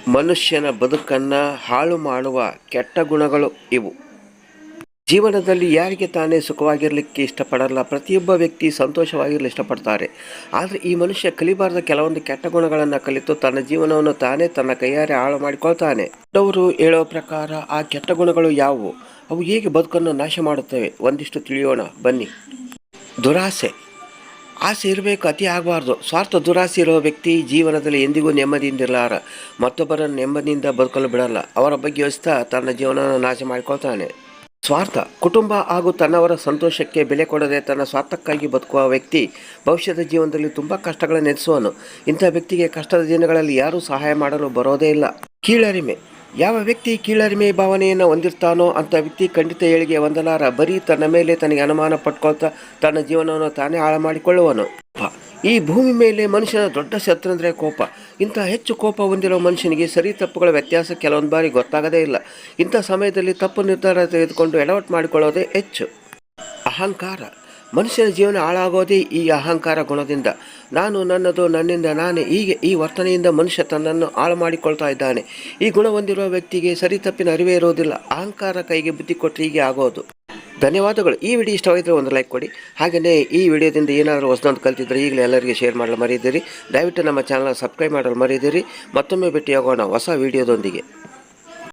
ಮನುಷ್ಯನ ಬದುಕನ್ನು ಹಾಳು ಮಾಡುವ ಕೆಟ್ಟ ಗುಣಗಳು ಇವು. ಜೀವನದಲ್ಲಿ ಯಾರಿಗೆ ತಾನೇ ಸುಖವಾಗಿರಲಿಕ್ಕೆ ಇಷ್ಟಪಡಲ್ಲ, ಪ್ರತಿಯೊಬ್ಬ ವ್ಯಕ್ತಿ ಸಂತೋಷವಾಗಿರಲು ಇಷ್ಟಪಡ್ತಾರೆ. ಆದರೆ ಈ ಮನುಷ್ಯ ಕಲಿಬಾರದ ಕೆಲವೊಂದು ಕೆಟ್ಟ ಗುಣಗಳನ್ನು ಕಲಿತು ತನ್ನ ಜೀವನವನ್ನು ತಾನೇ ತನ್ನ ಕೈಯಾರೆ ಹಾಳು ಮಾಡಿಕೊಳ್ತಾನೆ. ದೊಡ್ಡವರು ಹೇಳೋ ಪ್ರಕಾರ ಆ ಕೆಟ್ಟ ಗುಣಗಳು ಯಾವುವು, ಅವು ಹೇಗೆ ಬದುಕನ್ನು ನಾಶ ಮಾಡುತ್ತವೆ ಒಂದಿಷ್ಟು ತಿಳಿಯೋಣ ಬನ್ನಿ. ದುರಾಸೆ. ಆಸೆ ಇರಬೇಕು, ಅತಿ ಆಗಬಾರ್ದು. ಸ್ವಾರ್ಥ ದುರಾಸೆ ಇರುವ ವ್ಯಕ್ತಿ ಜೀವನದಲ್ಲಿ ಎಂದಿಗೂ ನೆಮ್ಮದಿಯಿಂದಿರಲಾರ. ಮತ್ತೊಬ್ಬರನ್ನು ನೆಮ್ಮದಿಯಿಂದ ಬದುಕಲು ಬಿಡಲ್ಲ. ಅವರ ಬಗ್ಗೆ ಯೋಚಿಸ್ತಾ ತನ್ನ ಜೀವನವನ್ನು ನಾಶ ಮಾಡಿಕೊಳ್ತಾನೆ. ಸ್ವಾರ್ಥ. ಕುಟುಂಬ ಹಾಗೂ ತನ್ನವರ ಸಂತೋಷಕ್ಕೆ ಬೆಲೆ ಕೊಡದೆ ತನ್ನ ಸ್ವಾರ್ಥಕ್ಕಾಗಿ ಬದುಕುವ ವ್ಯಕ್ತಿ ಭವಿಷ್ಯದ ಜೀವನದಲ್ಲಿ ತುಂಬ ಕಷ್ಟಗಳನ್ನು ಎದುರಿಸುವನು. ಇಂಥ ವ್ಯಕ್ತಿಗೆ ಕಷ್ಟದ ದಿನಗಳಲ್ಲಿ ಯಾರೂ ಸಹಾಯ ಮಾಡಲು ಬರೋದೇ ಇಲ್ಲ. ಕೀಳರಿಮೆ. ಯಾವ ವ್ಯಕ್ತಿ ಕೀಳರಿಮೆ ಭಾವನೆಯನ್ನು ಹೊಂದಿರ್ತಾನೋ ಅಂಥ ವ್ಯಕ್ತಿ ಖಂಡಿತ ಏಳಿಗೆ ಹೊಂದಲಾರ. ಬರೀ ತನ್ನ ಮೇಲೆ ತನಗೆ ಅನುಮಾನ ಪಟ್ಕೊಳ್ತಾ ತನ್ನ ಜೀವನವನ್ನು ತಾನೇ ಹಾಳು ಮಾಡಿಕೊಳ್ಳುವನು. ಈ ಭೂಮಿ ಮೇಲೆ ಮನುಷ್ಯನ ದೊಡ್ಡ ಶತ್ರು ಅಂದರೆ ಕೋಪ. ಇಂಥ ಹೆಚ್ಚು ಕೋಪ ಹೊಂದಿರುವ ಮನುಷ್ಯನಿಗೆ ಸರಿ ತಪ್ಪುಗಳ ವ್ಯತ್ಯಾಸ ಕೆಲವೊಂದು ಬಾರಿ ಗೊತ್ತಾಗದೇ ಇಲ್ಲ. ಇಂಥ ಸಮಯದಲ್ಲಿ ತಪ್ಪು ನಿರ್ಧಾರ ತೆಗೆದುಕೊಂಡು ಎಡವಟ್ಟು ಮಾಡಿಕೊಳ್ಳೋದೇ ಹೆಚ್ಚು. ಅಹಂಕಾರ. ಮನುಷ್ಯನ ಜೀವನ ಹಾಳಾಗೋದೇ ಈ ಅಹಂಕಾರ ಗುಣದಿಂದ. ನಾನು, ನನ್ನದು, ನನ್ನಿಂದ ನಾನೇ, ಹೀಗೆ ಈ ವರ್ತನೆಯಿಂದ ಮನುಷ್ಯ ತನ್ನನ್ನು ಹಾಳು ಮಾಡಿಕೊಳ್ತಾ ಇದ್ದಾನೆ. ಈ ಗುಣ ಹೊಂದಿರುವ ವ್ಯಕ್ತಿಗೆ ಸರಿ ತಪ್ಪಿನ ಅರಿವೇ ಇರೋದಿಲ್ಲ. ಅಹಂಕಾರ ಕೈಗೆ ಬುದ್ಧಿ ಕೊಟ್ಟರೆ ಹೀಗೆ ಆಗೋದು. ಧನ್ಯವಾದಗಳು. ಈ ವಿಡಿಯೋ ಇಷ್ಟವಾಗಿದ್ದರೆ ಒಂದು ಲೈಕ್ ಕೊಡಿ. ಹಾಗೆಯೇ ಈ ವಿಡಿಯೋದಿಂದ ಏನಾದರೂ ಹೊಸದೊಂದು ಕಲ್ತಿದ್ರೆ ಈಗಲೇ ಎಲ್ಲರಿಗೆ ಶೇರ್ ಮಾಡಲು ಮರೆಯದಿರಿ. ದಯವಿಟ್ಟು ನಮ್ಮ ಚಾನಲ್ ಸಬ್ಸ್ಕ್ರೈಬ್ ಮಾಡಲು ಮರೆಯದಿರಿ. ಮತ್ತೊಮ್ಮೆ ಭೇಟಿಯಾಗೋಣ ಹೊಸ ವಿಡಿಯೋದೊಂದಿಗೆ.